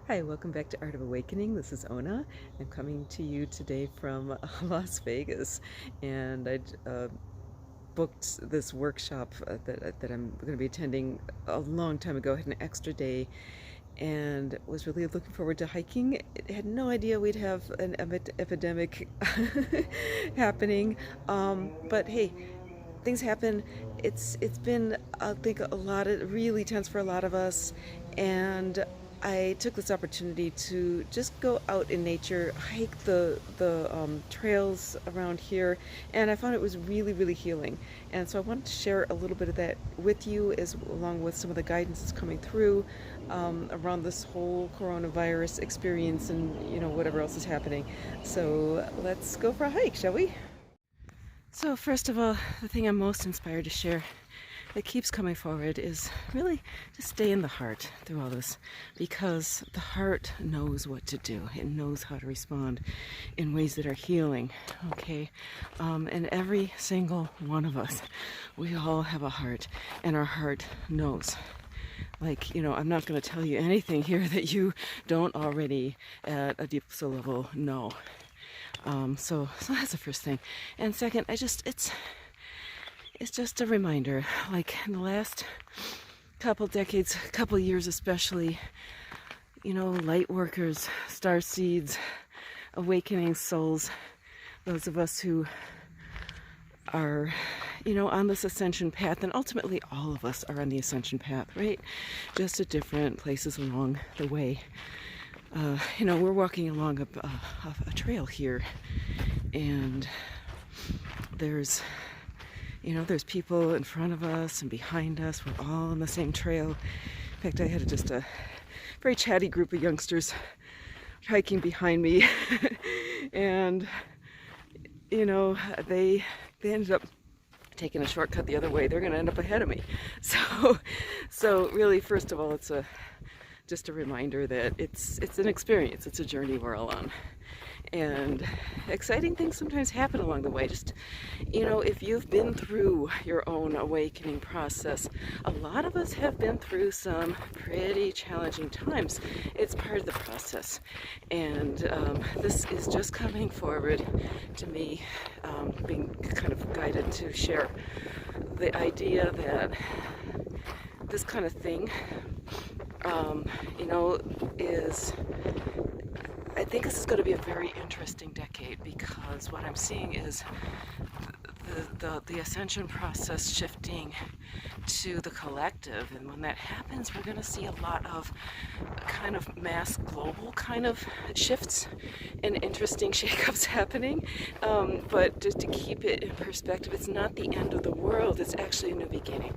Hi, welcome back to Art of Awakening. This is Ona. I'm coming to you today from Las Vegas, and I booked this workshop that I'm going to be attending a long time ago. I had an extra day and was really looking forward to hiking. I had no idea we'd have an epidemic happening, but hey, things happen. It's been, I think, a lot of really tense for a lot of us, and I took this opportunity to just go out in nature, hike the trails around here, and I found it was really healing. And so I wanted to share a little bit of that with you, as along with some of the guidance that's coming through around this whole coronavirus experience, and whatever else is happening. So let's go for a hike, shall we? So first of all, the thing I'm most inspired to share that keeps coming forward is really to stay in the heart through all this, because the heart knows what to do. It knows how to respond in ways that are healing, okay? And every single one of us, we all have a heart, and our heart knows. Like, I'm not going to tell you anything here that you don't already at a deep soul level know. So that's the first thing. And second, it's just a reminder, like in the last couple decades, couple years especially, light workers, star seeds, awakening souls, those of us who are, on this ascension path, and ultimately all of us are on the ascension path, right? Just at different places along the way. We're walking along a trail here, and there's people in front of us and behind us. We're all on the same trail. In fact, I had just a very chatty group of youngsters hiking behind me, and they ended up taking a shortcut the other way. They're going to end up ahead of me. So really, first of all, it's just a reminder that it's an experience. It's a journey we're all on. And exciting things sometimes happen along the way. Just, if you've been through your own awakening process, a lot of us have been through some pretty challenging times. It's part of the process. And this is just coming forward to me, being kind of guided to share the idea that this kind of thing, is, I think this is going to be a very interesting decade, because what I'm seeing is the ascension process shifting to the collective, and when that happens, we're going to see a lot of kind of mass global kind of shifts and interesting shakeups happening. But just to keep it in perspective, it's not the end of the world. It's actually a new beginning.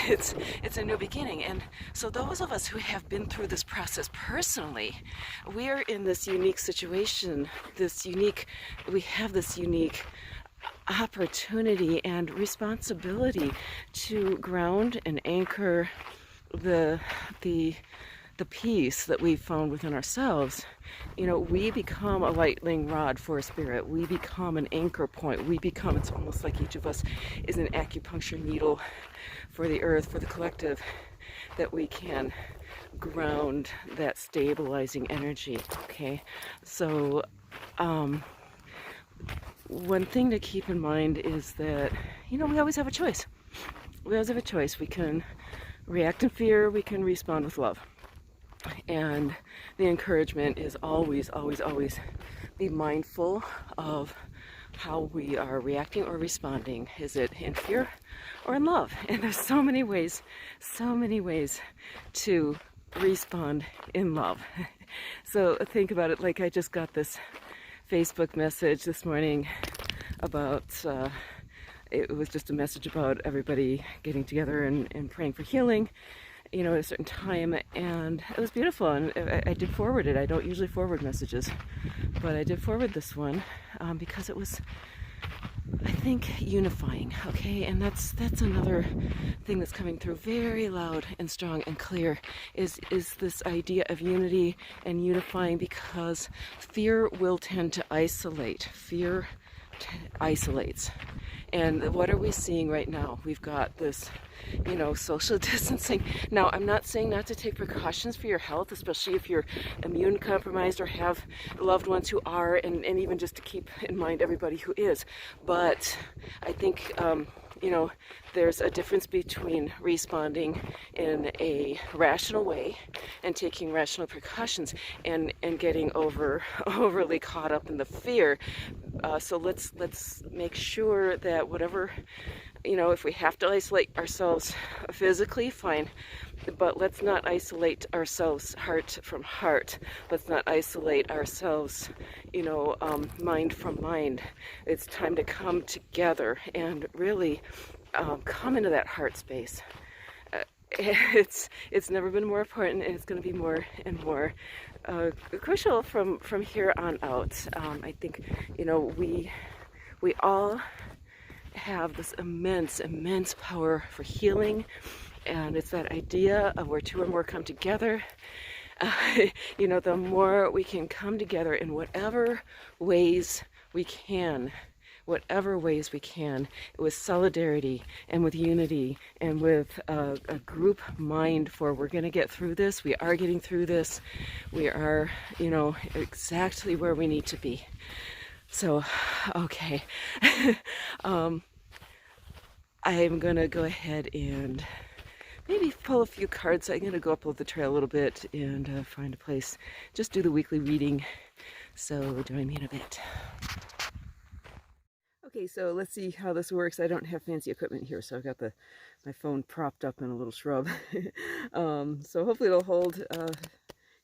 It's a new beginning. And so those of us who have been through this process personally, we're in this unique situation, we have this unique opportunity and responsibility to ground and anchor the peace that we've found within ourselves. We become a lightning rod for a spirit. We become an anchor point. It's almost like each of us is an acupuncture needle for the earth, for the collective, that we can ground that stabilizing energy, okay? So, one thing to keep in mind is that, we always have a choice. We always have a choice. We can react in fear, we can respond with love. And the encouragement is always be mindful of how we are reacting or responding. Is it in fear or in love? And there's so many ways to respond in love. So think about it. Like, I just got this Facebook message this morning about, it was just a message about everybody getting together and praying for healing, at a certain time, and it was beautiful. And I did forward it. I don't usually forward messages, but I did forward this one because it was, I think, unifying, okay? And that's another thing that's coming through very loud and strong and clear, is this idea of unity and unifying, because fear will tend to isolate. Fear isolates. And what are we seeing right now? We've got this, social distancing. Now, I'm not saying not to take precautions for your health, especially if you're immune compromised or have loved ones who are, and even just to keep in mind everybody who is. But I think, there's a difference between responding in a rational way and taking rational precautions and getting overly caught up in the fear. So let's make sure that whatever, if we have to isolate ourselves physically, fine, but let's not isolate ourselves heart from heart. Let's not isolate ourselves, mind from mind. It's time to come together and really come into that heart space. It's never been more important, and it's going to be more and more crucial from here on out. I think we all have this immense power for healing, and it's that idea of where two or more come together. The more we can come together in whatever ways we can, with solidarity and with unity and with a group mind for we're going to get through this. We are getting through this. We are, exactly where we need to be. So, okay. I'm going to go ahead and maybe pull a few cards. I'm going to go upload the trail a little bit and find a place. Just do the weekly reading. So join me in a bit. Okay, so let's see how this works. I don't have fancy equipment here, so I've got my phone propped up in a little shrub. So hopefully it'll hold.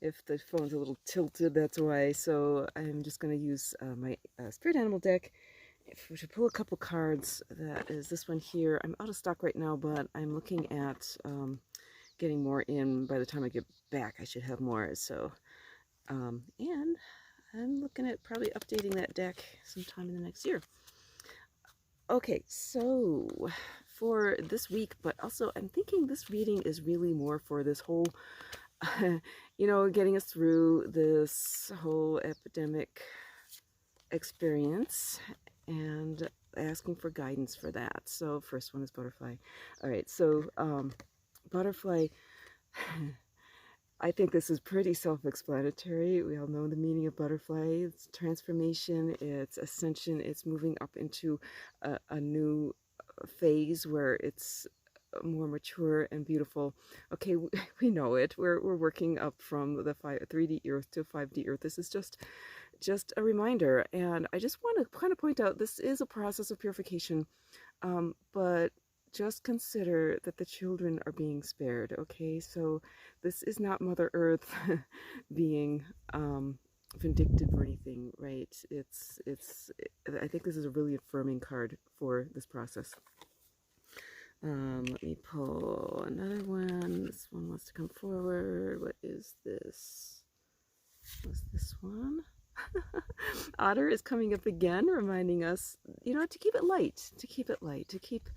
If the phone's a little tilted, that's why. So I'm just going to use my spirit animal deck to pull a couple cards. That is this one here. I'm out of stock right now, but I'm looking at getting more in. By the time I get back, I should have more. So, and I'm looking at probably updating that deck sometime in the next year. Okay, so for this week, but also I'm thinking this reading is really more for this whole, getting us through this whole epidemic experience and asking for guidance for that. So first one is butterfly. All right, so butterfly, I think this is pretty self-explanatory. We all know the meaning of butterfly. It's transformation, it's ascension, it's moving up into a new phase where it's more mature and beautiful. Okay, we know it. We're working up from the 3D Earth to 5D Earth. This is just a reminder. And I just want to kind of point out, this is a process of purification, but just consider that the children are being spared, okay? So this is not Mother Earth being vindictive or anything, right? I think this is a really affirming card for this process. Let me pull another one. This one wants to come forward. What is this? What's this one? Otter is coming up again, reminding us, to keep it light, to keep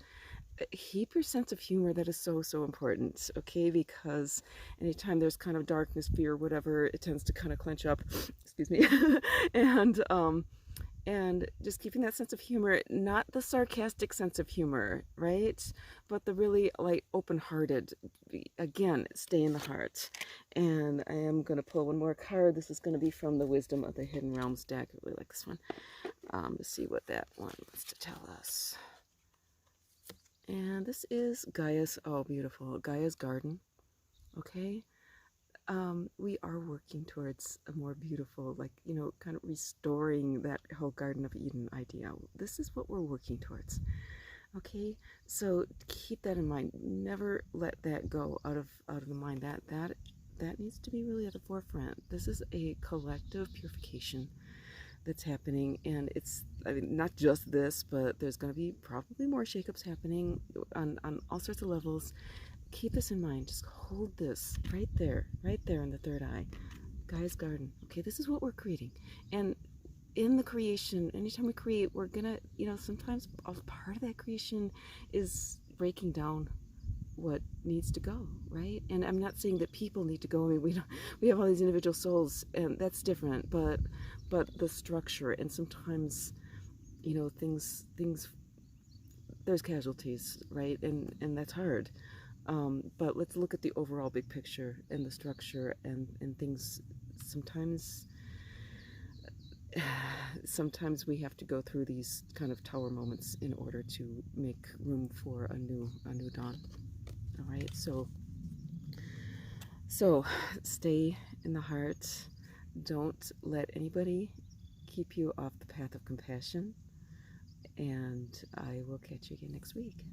your sense of humor. That is so important, okay? Because anytime there's kind of darkness, fear, whatever, it tends to kind of clench up, excuse me, and just keeping that sense of humor, not the sarcastic sense of humor, right? But the really light, open-hearted, again, stay in the heart. And I am going to pull one more card. This is going to be from the Wisdom of the Hidden Realms deck. I really like this one. Let's see what that one wants to tell us. And this is Gaia's, oh, beautiful, Gaia's garden, okay? We are working towards a more beautiful, kind of restoring that whole Garden of Eden idea. This is what we're working towards, okay? So keep that in mind. Never let that go out of the mind. That needs to be really at the forefront. This is a collective purification that's happening, and it's, not just this, but there's going to be probably more shakeups happening on all sorts of levels. Keep this in mind. Just hold this right there in the third eye. Gaia's garden. Okay, this is what we're creating. And in the creation, anytime we create, we're gonna, sometimes a part of that creation is breaking down what needs to go, right? And I'm not saying that people need to go. We have all these individual souls, and that's different, but the structure, and sometimes you know, things there's casualties, right? And that's hard. But let's look at the overall big picture and the structure and things. Sometimes, sometimes we have to go through these kind of tower moments in order to make room for a new dawn. All right, so stay in the heart. Don't let anybody keep you off the path of compassion. And I will catch you again next week.